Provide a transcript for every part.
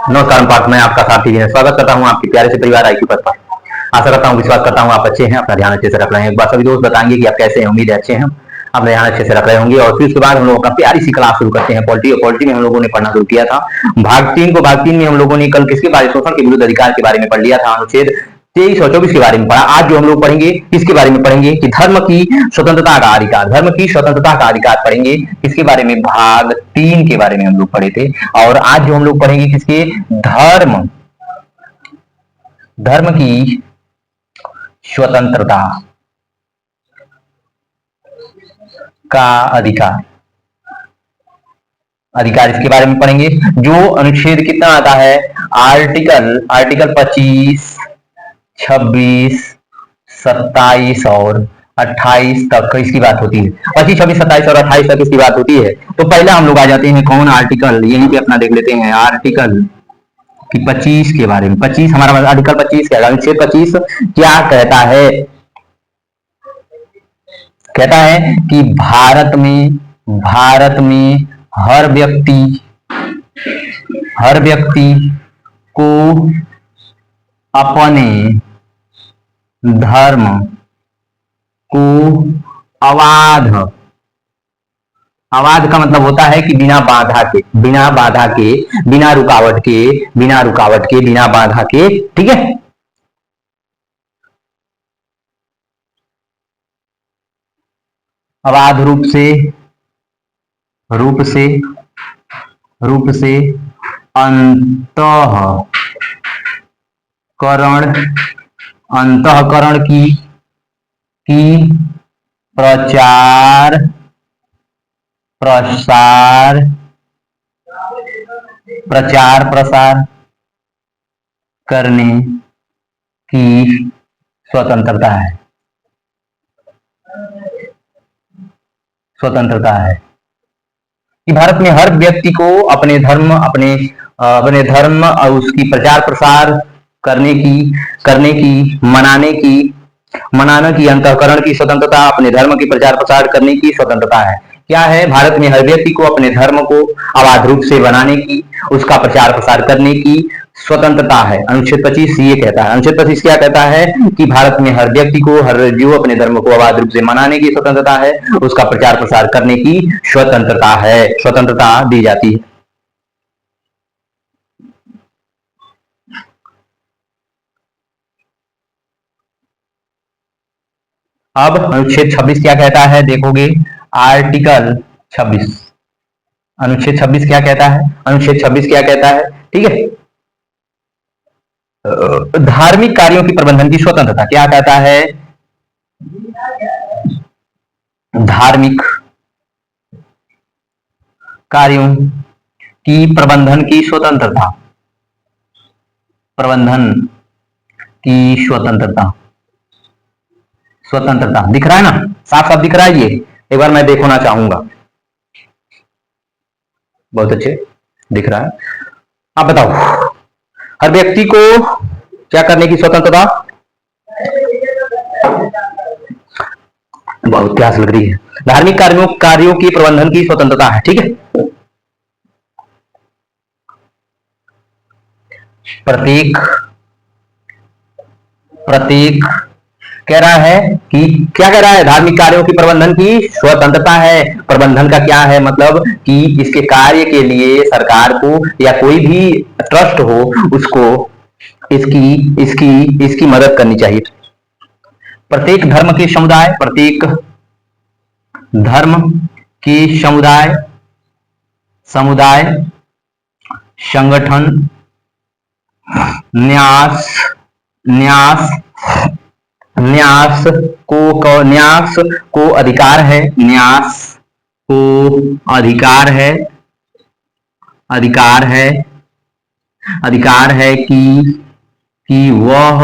नमस्कार पार्थ, मैं आपका साथी है। स्वागत करता हूं आपके प्यारे से परिवार आईक्यू पर। आशा करता हूं, विश्वास करता हूं आप अच्छे हैं, अपना ध्यान अच्छे से रख रहे हैं। एक बार सभी दोस्त बताएंगे कि आप कैसे हैं। उम्मीद है अच्छे हैं, अपना ध्यान अच्छे से रख रहे होंगे। और फिर उसके बाद हम लोग अपना प्यारी सी क्लास शुरू करते हैं पॉलिटी। और पॉलिटी में हम लोगों ने पढ़ना शुरू किया था भाग 3 में हम लोगों ने कल किसके बारे में, शोषण के विरुद्ध अधिकार के बारे में पढ़ लिया था, अनुच्छेद 23 और 24 के बारे में पढ़ा। आज जो हम लोग पढ़ेंगे किसके बारे में पढ़ेंगे कि धर्म की स्वतंत्रता का अधिकार, धर्म की स्वतंत्रता का अधिकार पढ़ेंगे। किसके बारे में? भाग 3 के बारे में हम लोग पढ़े थे। और आज जो हम लोग पढ़ेंगे किसके? धर्म, धर्म की स्वतंत्रता का अधिकार, अधिकार इसके बारे में पढ़ेंगे। जो अनुच्छेद कितना आता है? आर्टिकल 25, 26, 27 और 28 तक इसकी बात होती है। 25, 26, 27 और 28 तक इसकी बात होती है। तो पहला हम लोग आ जाते हैं कौन? आर्टिकल, यहीं पे अपना देख लेते हैं आर्टिकल कि 25 के बारे में। 25 हमारा आर्टिकल 25 क्या है? अनुच्छेद 25 क्या कहता है? कहता है कि भारत में हर व्यक्ति को अपने धर्म को अबाध का मतलब होता है कि बिना बाधा के, बिना रुकावट के, बिना बाधा के, ठीक है। अबाध रूप से अंतःकरण की प्रचार प्रसार करने की स्वतंत्रता है कि भारत में हर व्यक्ति को अपने धर्म और उसकी प्रचार प्रसार करने की मनाने की अंतःकरण की स्वतंत्रता, अपने धर्म की प्रचार प्रसार करने की स्वतंत्रता है। क्या है? भारत में हर व्यक्ति को अपने धर्म को अबाध रूप से बनाने की, उसका प्रचार प्रसार करने की स्वतंत्रता है। अनुच्छेद 25 ये कहता है। अनुच्छेद 25 क्या कहता है? कि भारत में हर व्यक्ति को, हर जीव अपने धर्म को अबाध रूप से मनाने की स्वतंत्रता है, उसका प्रचार प्रसार करने की स्वतंत्रता दी जाती है। अब अनुच्छेद 26 क्या कहता है? देखोगे आर्टिकल 26, अनुच्छेद 26 क्या कहता है? अनुच्छेद 26 क्या कहता है? ठीक है, धार्मिक कार्यों की प्रबंधन की स्वतंत्रता। क्या कहता है? धार्मिक कार्यों की प्रबंधन की स्वतंत्रता, स्वतंत्रता दिख रहा है ना? साफ साफ दिख रहा है ये? एक बार मैं देखना चाहूंगा। बहुत अच्छे दिख रहा है। आप बताओ, हर व्यक्ति को क्या करने की स्वतंत्रता? बहुत प्यास लग रही है। धार्मिक कार्यों की प्रबंधन की स्वतंत्रता है, ठीक है। प्रत्येक कह रहा है कि क्या कह रहा है? धार्मिक कार्यों की प्रबंधन की स्वतंत्रता है। प्रबंधन का क्या है मतलब? कि इसके कार्य के लिए सरकार को या कोई भी ट्रस्ट हो, उसको इसकी मदद करनी चाहिए। प्रत्येक धर्म के समुदाय संगठन न्यास को अधिकार है कि वह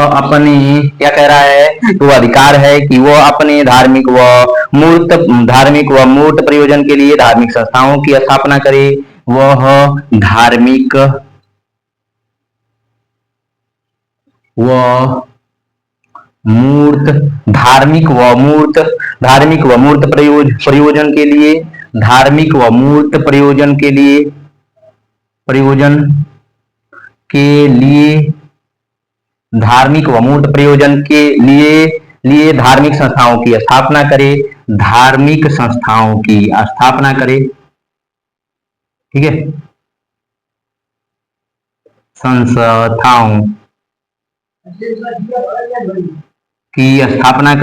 अपने क्या कह रहा है? तो अधिकार है कि वह अपने धार्मिक व मूर्त प्रयोजन के लिए धार्मिक संस्थाओं की स्थापना करे। वह धार्मिक व मूर्त धार्मिक व मूर्त प्रयोजन के लिए, धार्मिक व मूर्त प्रयोजन के लिए धार्मिक व मूर्त प्रयोजन के लिए धार्मिक संस्थाओं की स्थापना करे, धार्मिक संस्थाओं की स्थापना करे। ठीक है, संस्थाओं की स्थापना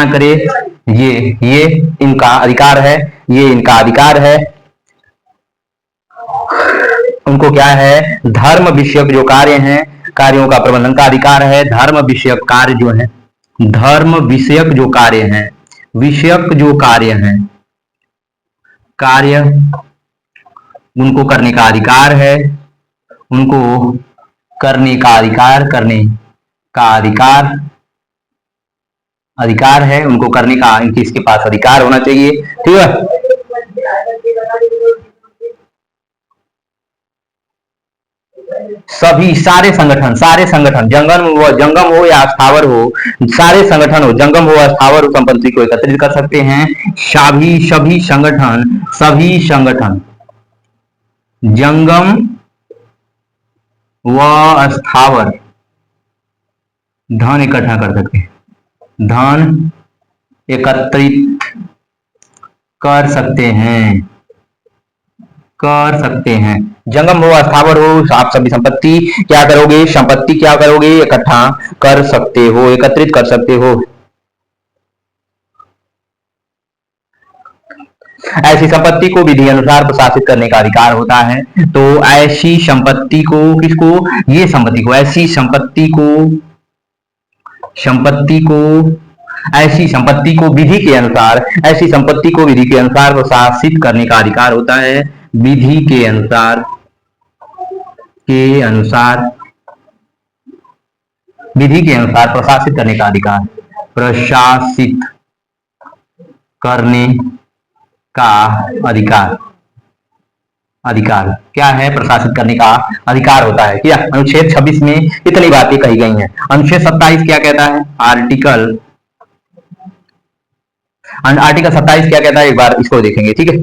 करे, ये इनका अधिकार है, ये इनका अधिकार है। उनको क्या है, धर्म विषयक जो कार्य हैं, कार्यों का प्रबंधन का अधिकार है। धर्म विषयक कार्य जो है, धर्म विषयक जो कार्य हैं, विषयक जो कार्य हैं, कार्य उनको करने का अधिकार है, उनको करने का अधिकार है, उनको करने का इसके पास अधिकार होना चाहिए। ठीक है, सभी सारे संगठन जंगम हो या स्थावर हो, सारे संगठन हो, जंगम हो या स्थावर हो, संपत्ति को एकत्रित कर सकते हैं। सभी संगठन जंगम व स्थावर धन इकट्ठा कर सकते हैं, धन एकत्रित कर सकते हैं। जंगम हो स्थावर हो, आप सभी संपत्ति क्या करोगे, इकट्ठा कर सकते हो, एकत्रित कर सकते हो। ऐसी संपत्ति को विधि अनुसार प्रशासित करने का अधिकार होता है। तो ऐसी संपत्ति को ये संपत्ति को, ऐसी संपत्ति को विधि के अनुसार प्रशासित करने का अधिकार होता है। विधि के अनुसार प्रशासित करने का अधिकार, प्रशासित करने का अधिकार क्या है, प्रशासित करने का अधिकार होता है। क्या अनुच्छेद 26 में इतनी बातें कही गई हैं। अनुच्छेद 27 क्या कहता है, आर्टिकल 27 क्या कहता है, एक बार इसको देखेंगे। ठीक है,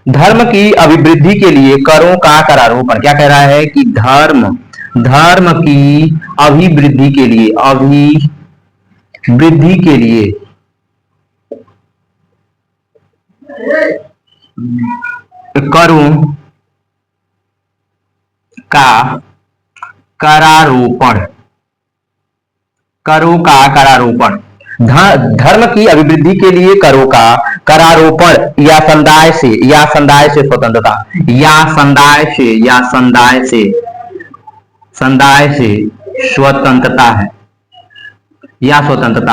धर्म की अभिवृद्धि के लिए करों का करारोपण, क्या कह रहा है कि धर्म की अभिवृद्धि के लिए करों का करारोपण, धर्म की अभिवृद्धि के लिए करों का करारोपण या संदाय से स्वतंत्रता, स्वतंत्रता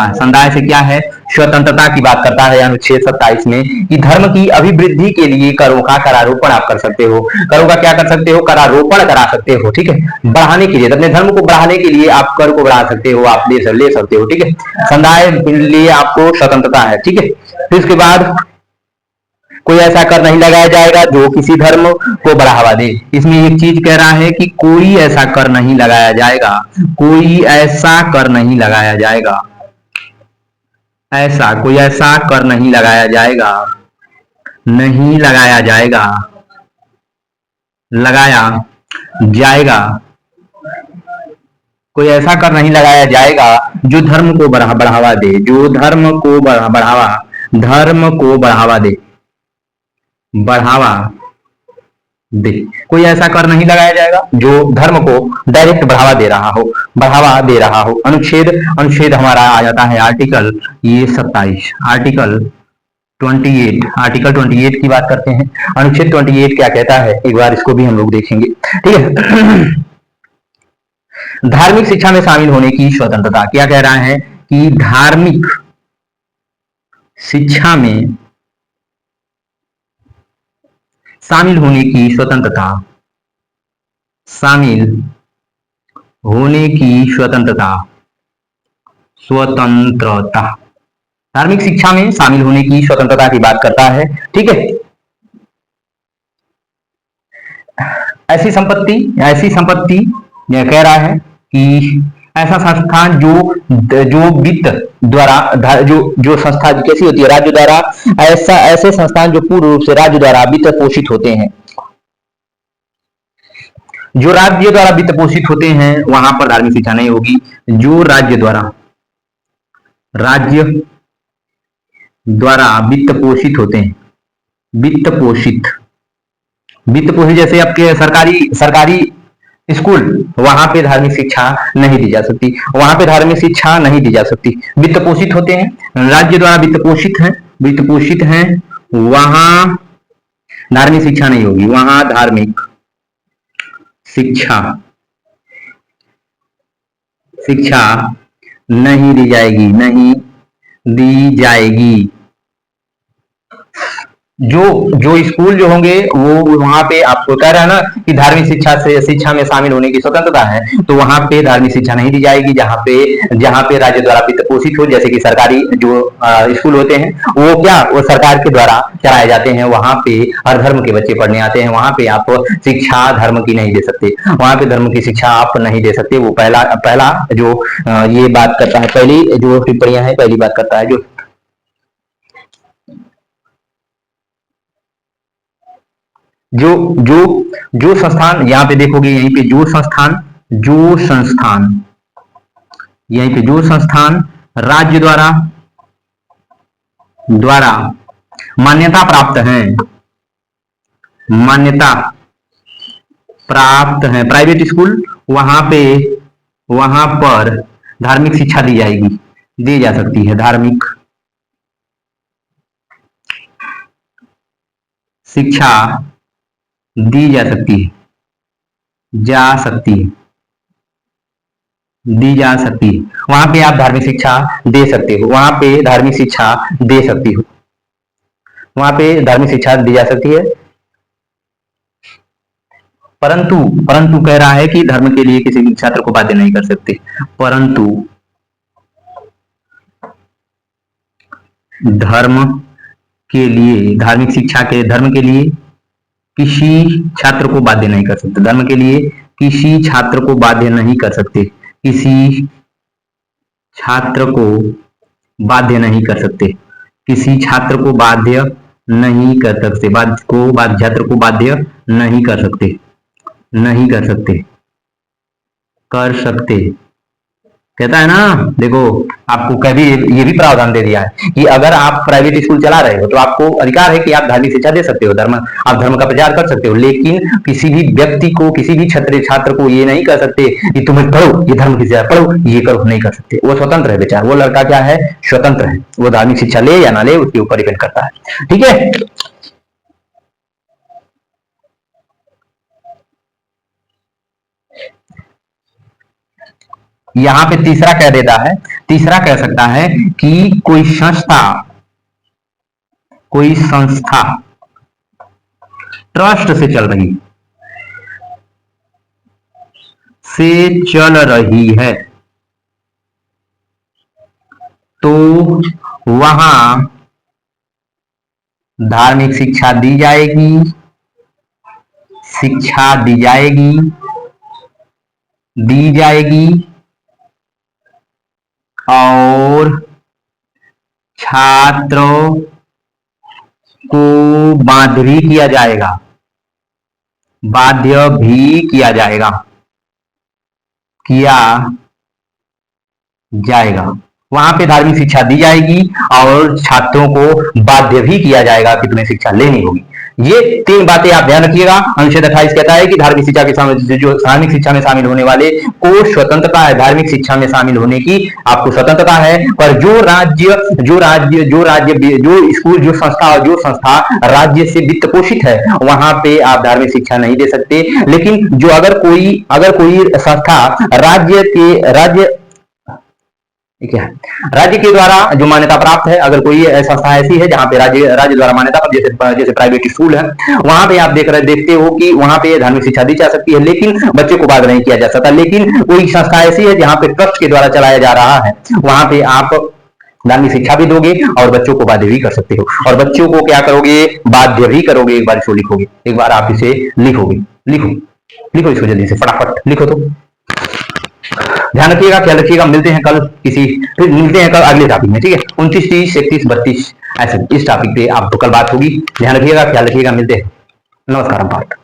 है, संदाय से क्या है, स्वतंत्रता की बात करता है अनुच्छेद 27 में कि धर्म की अभिवृद्धि के लिए करों का करारोपण आप कर सकते हो। करों का क्या कर सकते हो, करारोपण करा सकते हो। ठीक है, बढ़ाने के लिए, अपने धर्म को बढ़ाने के लिए आप कर को बढ़ा सकते हो, आप ले सकते हो। ठीक है, संदाय के लिए आपको स्वतंत्रता है। ठीक है, फिर इसके बाद कोई ऐसा कर नहीं लगाया जाएगा जो किसी धर्म को बढ़ावा दे। इसमें एक चीज कह रहा है कि कोई ऐसा कर नहीं लगाया जाएगा, कोई ऐसा कर नहीं लगाया जाएगा, कोई ऐसा कर नहीं लगाया जाएगा, कोई ऐसा कर नहीं लगाया जाएगा जो धर्म को बढ़ावा दे, कोई ऐसा कर नहीं लगाया जाएगा जो धर्म को डायरेक्ट बढ़ावा दे रहा हो। अनुच्छेद हमारा आ जाता है आर्टिकल 27, आर्टिकल 28 की बात करते हैं। अनुच्छेद 28 क्या कहता है, एक बार इसको भी हम लोग देखेंगे। ठीक है, धार्मिक शिक्षा में शामिल होने की स्वतंत्रता, क्या कह रहा है कि धार्मिक शिक्षा में शामिल होने की स्वतंत्रता, धार्मिक शिक्षा में शामिल होने की स्वतंत्रता की बात करता है। ठीक है, ऐसी संपत्ति यह कह रहा है कि ऐसा संस्थान जो जो वित्त द्वारा जो जो संस्था कैसी होती है, राज्य द्वारा, ऐसे संस्थान जो पूर्ण रूप से राज्य द्वारा वित्त पोषित होते हैं, जो राज्य द्वारा वित्त पोषित होते हैं वहां पर धार्मिक शिक्षा नहीं होगी। जो राज्य द्वारा वित्त पोषित होते हैं, वित्त पोषित जैसे आपके सरकारी स्कूल, वहां पे धार्मिक शिक्षा नहीं दी जा सकती, वहां पे धार्मिक शिक्षा नहीं दी जा सकती। वित्त पोषित होते हैं, राज्य द्वारा वित्त पोषित हैं, वहां धार्मिक शिक्षा नहीं होगी, वहां धार्मिक शिक्षा नहीं दी जाएगी। जो स्कूल जो होंगे वो वहां पे आपको कह रहा है ना कि धार्मिक शिक्षा में शामिल होने की स्वतंत्रता है, तो वहां पे धार्मिक शिक्षा नहीं दी जाएगी जहां पे राज्य द्वारा वित्त पोषित हो। जैसे कि सरकारी जो स्कूल होते हैं वो सरकार के द्वारा चलाए जाते हैं, वहां पे हर धर्म के बच्चे पढ़ने आते हैं, वहां पे आप शिक्षा धर्म की नहीं दे सकते, वहां पे धर्म की शिक्षा आप नहीं दे सकते। वो पहला जो ये बात करता है, पहली जो टिप्पणियां है, पहली बात करता है जो संस्थान, यहाँ पे देखोगे यहीं पे जो संस्थान राज्य द्वारा मान्यता प्राप्त है, प्राइवेट स्कूल, वहां पर धार्मिक शिक्षा दी जा सकती है, धार्मिक शिक्षा दी जा सकती है, वहां पे आप धार्मिक शिक्षा दे सकते हो, वहां पे धार्मिक शिक्षा दी जा सकती है। परंतु कह रहा है कि धर्म के लिए किसी भी छात्र को बाध्य नहीं कर सकते, परंतु धर्म के लिए, धार्मिक शिक्षा के धर्म के लिए किसी छात्र को बाध्य नहीं कर सकते, धर्म के लिए किसी छात्र को बाध्य नहीं कर सकते, किसी छात्र को बाध्य नहीं कर सकते, किसी छात्र को बाध्य नहीं कर सकते, छात्र को बाध्य नहीं कर सकते, कर सकते कहता है ना। देखो आपको कभी ये भी प्रावधान दे दिया है कि अगर आप प्राइवेट स्कूल चला रहे हो तो आपको अधिकार है कि आप धार्मिक शिक्षा दे सकते हो, आप धर्म का प्रचार कर सकते हो, लेकिन किसी भी व्यक्ति को, किसी भी छात्र को ये नहीं कर सकते कि तुम्हें पढ़ो, ये धर्म की शिक्षा पढ़ो, ये करो, नहीं कर सकते। वो स्वतंत्र है बेचारा, वो लड़का क्या है, स्वतंत्र है, वो धार्मिक शिक्षा ले या ना ले उसके ऊपर डिपेंड करता है। ठीक है, यहां पे तीसरा कह सकता है कि कोई संस्था ट्रस्ट से चल रही है तो वहां धार्मिक शिक्षा दी जाएगी और छात्रों को बाध्य भी किया जाएगा, वहां पे धार्मिक शिक्षा दी जाएगी और छात्रों को बाध्य भी किया जाएगा कि तुम्हें शिक्षा लेनी होगी। ये तीन बातें आप ध्यान रखिएगा। अनुच्छेद 28 कहता है कि धार्मिक शिक्षा के जो धार्मिक शिक्षा में शामिल होने वाले को स्वतंत्रता है, धार्मिक शिक्षा में शामिल होने की आपको स्वतंत्रता है, पर जो स्कूल, जो संस्था राज्य से वित्त पोषित है वहां पे आप धार्मिक शिक्षा नहीं दे सकते। लेकिन जो अगर कोई संस्था राज्य के द्वारा जो मान्यता प्राप्त है, अगर कोई संस्था ऐसी है जहां पे राज्य द्वारा मान्यता प्राप्त, जैसे प्राइवेट स्कूल है, वहां पे आप देखते हो कि वहां पे धार्मिक शिक्षा दी जा सकती है, लेकिन बच्चे को बाध्य नहीं किया जा सकता। लेकिन कोई संस्था ऐसी है जहां पे ट्रस्ट के द्वारा चलाया जा रहा है, वहां पे आप धार्मिक शिक्षा भी दोगे और बच्चों को बाध्य भी कर सकते हो। और बच्चों को क्या करोगे, बाध्य भी करोगे। एक बार इसको लिखोगे, एक बार आप इसे लिखोगे, लिखो लिखो इसको जल्दी से, फटाफट लिखो। तो ध्यान रखिएगा, ख्याल रखिएगा। मिलते हैं कल फिर मिलते हैं कल अगले टॉपिक में, ठीक है। 29, 30, 31, 32 ऐसे इस टॉपिक पे आप तो कल बात होगी। ध्यान रखिएगा, ख्याल रखिएगा। मिलते हैं। नमस्कार। हम